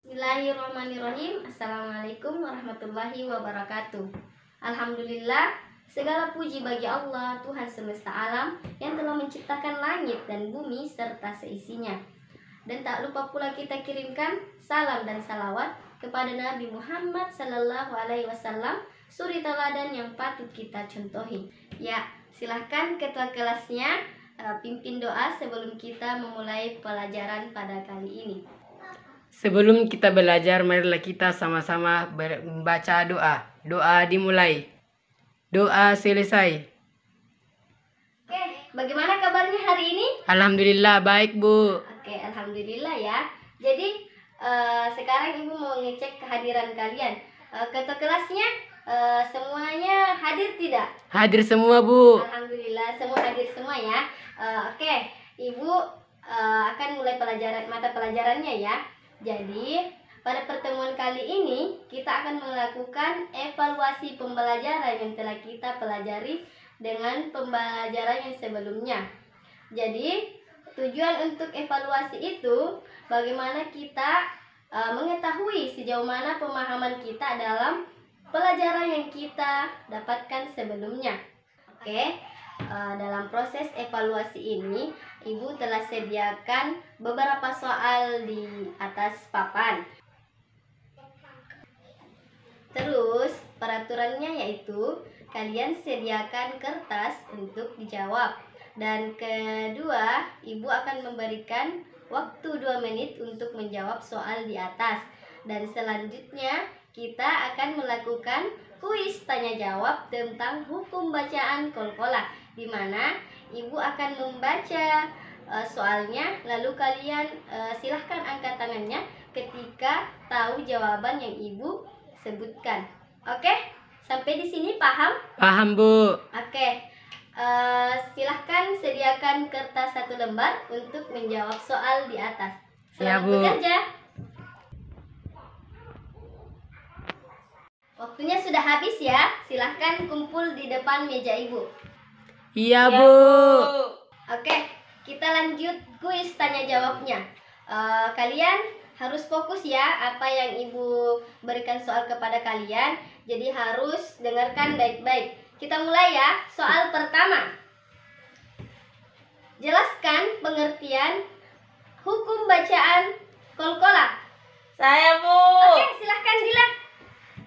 Bismillahirrahmanirrahim. Assalamualaikum warahmatullahi wabarakatuh. Alhamdulillah, segala puji bagi Allah, Tuhan semesta alam, yang telah menciptakan langit dan bumi serta seisinya. Dan tak lupa pula kita kirimkan salam dan salawat kepada Nabi Muhammad Sallallahu Alaihi Wasallam, suri teladan yang patut kita contohi. Ya, silahkan ketua kelasnya pimpin doa sebelum kita memulai pelajaran pada kali ini. Sebelum kita belajar, marilah kita sama-sama membaca doa. Doa dimulai. Doa selesai. Oke, bagaimana kabarnya hari ini? Alhamdulillah baik, Bu. Oke, alhamdulillah ya. Jadi sekarang Ibu mau ngecek kehadiran kalian. Ketua kelasnya semuanya hadir tidak? Hadir semua, Bu. Alhamdulillah, semua hadir semua ya. Oke, Ibu akan mulai mata pelajarannya ya. Jadi, pada pertemuan kali ini kita akan melakukan evaluasi pembelajaran yang telah kita pelajari dengan pembelajaran yang sebelumnya. Jadi, tujuan untuk evaluasi itu bagaimana kita mengetahui sejauh mana pemahaman kita dalam pelajaran yang kita dapatkan sebelumnya. Oke, dalam proses evaluasi ini Ibu telah sediakan beberapa soal di atas papan. Terus peraturannya yaitu kalian sediakan kertas untuk dijawab. Dan kedua, Ibu akan memberikan waktu 2 menit untuk menjawab soal di atas. Dan selanjutnya kita akan melakukan kuis tanya jawab tentang hukum bacaan qalqalah, di mana Ibu akan membaca soalnya, lalu kalian silahkan angkat tangannya ketika tahu jawaban yang Ibu sebutkan. Oke, sampai di sini paham? Paham, Bu. Oke, silahkan sediakan kertas 1 lembar untuk menjawab soal di atas. Ya, Selamat Bu. bekerja. Waktunya sudah habis ya. Silahkan kumpul di depan meja Ibu. Iya, Bu. Oke, kita lanjut kuis tanya jawabnya. Kalian harus fokus ya apa yang Ibu berikan soal kepada kalian. Jadi harus dengarkan baik-baik. Kita mulai ya. Soal pertama. Jelaskan pengertian hukum bacaan qalqalah. Saya, Bu. Oke, silahkan Dila.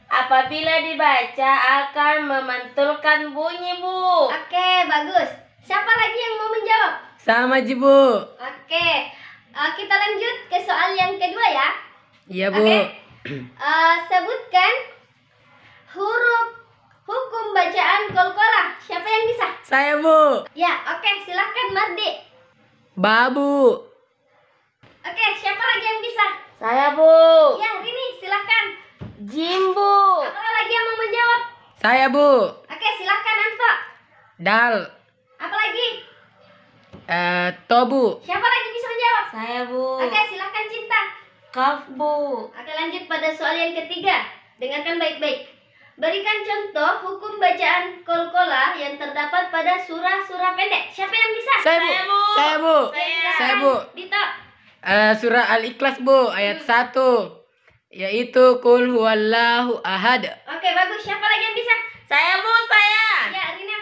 Apabila dibaca akan memantulkan bunyi, Bu. Oke, bagus. Siapa lagi yang mau menjawab? Sama, Ji, Bu. Oke, kita lanjut ke soal yang kedua ya. Iya, Bu. Oke. Sebutkan huruf hukum bacaan qalqalah. Siapa yang bisa? Saya, Bu. Ya, oke, silahkan Mardi. Babu. Oke, siapa lagi yang bisa? Saya, Bu. Ya, Rini, silahkan. Jim, Bu. Apa lagi yang mau menjawab? Saya, Bu. Oke, silahkan Anto. Dal. Apa lagi? Tobu. Siapa lagi bisa menjawab? Saya, Bu. Oke, silahkan Cinta. Kaf, Bu. Oke, lanjut pada soal yang ketiga. Dengarkan baik-baik. Berikan contoh hukum bacaan qalqalah yang terdapat pada surah-surah pendek. Siapa yang bisa? Saya, Bu. Saya, Bu. Saya, Bu. Dito. Surah Al-Ikhlas, Bu, ayat 1. Yaitu Qul huwallahu ahad. Oke, bagus. Siapa lagi yang bisa? Saya, Bu. Saya. Ya, Rina.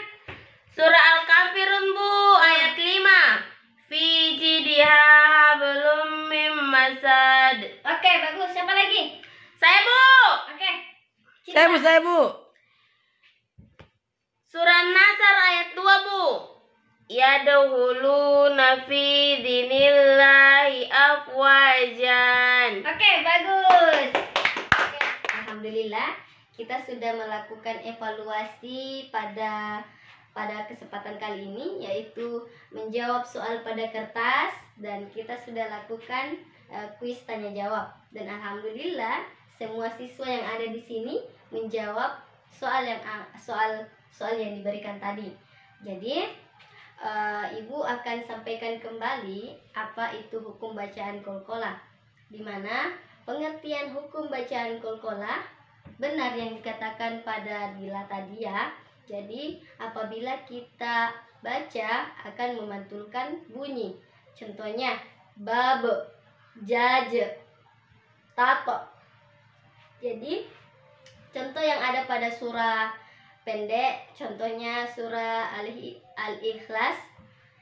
Surah Al-Kafirun, Bu, ayat 5. Fi jidiha hablum mim masad. Oke, bagus. Siapa lagi? Saya, Bu. Oke. Cinta. Saya, Bu. Surah Nasr ayat 2, Bu. Yadkhuluna fi dinillahi afwajan. Oke, bagus. Oke, alhamdulillah kita sudah melakukan evaluasi pada kesempatan kali ini, yaitu menjawab soal pada kertas, dan kita sudah lakukan kuis tanya jawab. Dan alhamdulillah semua siswa yang ada di sini menjawab soal yang diberikan tadi. Jadi Ibu akan sampaikan kembali apa itu hukum bacaan qalqalah, di mana pengertian hukum bacaan qalqalah benar yang dikatakan pada Dila tadi ya. Jadi apabila kita baca akan memantulkan bunyi. Contohnya bab, jaj. tato. Jadi contoh yang ada pada surah pendek, contohnya surah Al-Ikhlas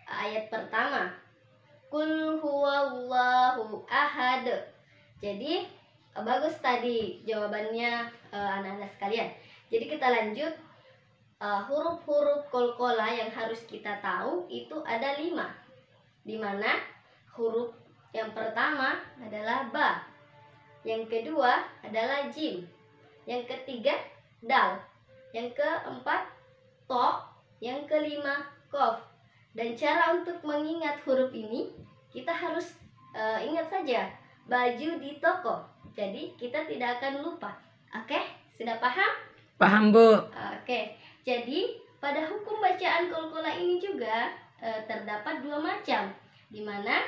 ayat pertama. Qul huwallahu ahad. Jadi bagus tadi jawabannya anak-anak sekalian. Jadi kita lanjut. Huruf-huruf qalqalah yang harus kita tahu itu ada 5. Di mana huruf yang pertama adalah ba, yang kedua adalah jim, yang ketiga dal, yang keempat to, yang kelima qaf. Dan cara untuk mengingat huruf ini kita harus ingat saja baju di toko. Jadi kita tidak akan lupa. Oke, sudah paham? Paham, Bu. Oke. Jadi pada hukum bacaan qalqalah ini juga terdapat 2 macam, di mana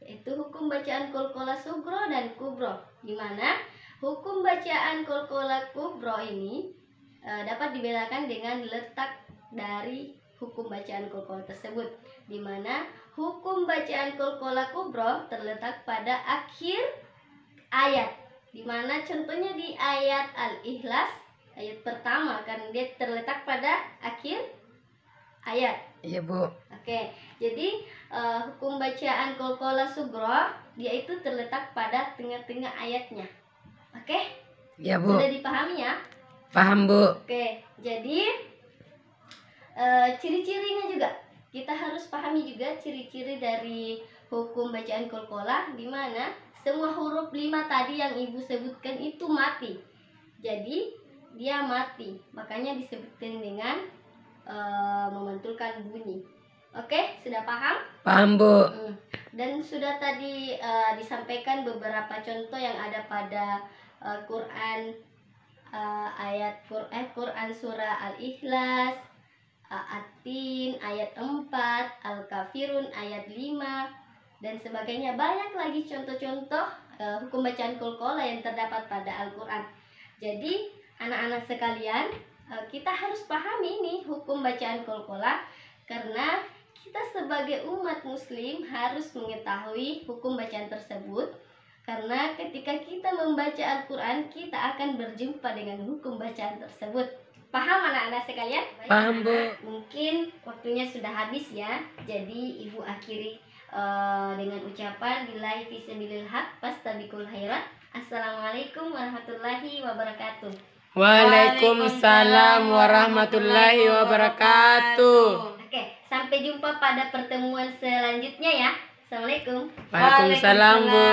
yaitu hukum bacaan qalqalah sugro dan kubro. Di mana hukum bacaan qalqalah kubro ini dapat dibedakan dengan letak dari hukum bacaan qalqalah tersebut, di mana hukum bacaan qalqalah kubro terletak pada akhir ayat, di mana contohnya di ayat Al-Ikhlas ayat pertama, kan dia terletak pada akhir ayat. Iya, Bu. Oke, jadi hukum bacaan qalqalah sugro dia itu terletak pada tengah-tengah ayatnya. Oke? Iya, Bu. Sudah dipahami ya? Paham, Bu. Oke, jadi ciri-cirinya juga kita harus pahami juga ciri-ciri dari hukum bacaan qalqalah, di mana semua huruf 5 tadi yang Ibu sebutkan itu mati. Jadi dia mati, makanya disebutkan dengan memantulkan bunyi. Oke, sudah paham? Paham, Bu. Dan sudah tadi disampaikan beberapa contoh yang ada pada Quran, Quran surah Al-Ikhlas, At-Tin ayat 4, Al-Kafirun ayat 5, dan sebagainya. Banyak lagi contoh-contoh hukum bacaan qalqalah yang terdapat pada Al-Quran. Jadi anak-anak sekalian, kita harus pahami ini hukum bacaan qalqalah, karena kita sebagai umat muslim harus mengetahui hukum bacaan tersebut, karena ketika kita membaca Al-Quran kita akan berjumpa dengan hukum bacaan tersebut. Paham anak-anak sekalian? Paham, Bu. Mungkin waktunya sudah habis ya, jadi Ibu akhiri dengan ucapan billahi fisabilil haq fastabiqul khairat. Assalamualaikum warahmatullahi wabarakatuh. Waalaikumsalam warahmatullahi wabarakatuh. Oke, sampai jumpa pada pertemuan selanjutnya ya. Assalamualaikum. Waalaikumsalam, Bu.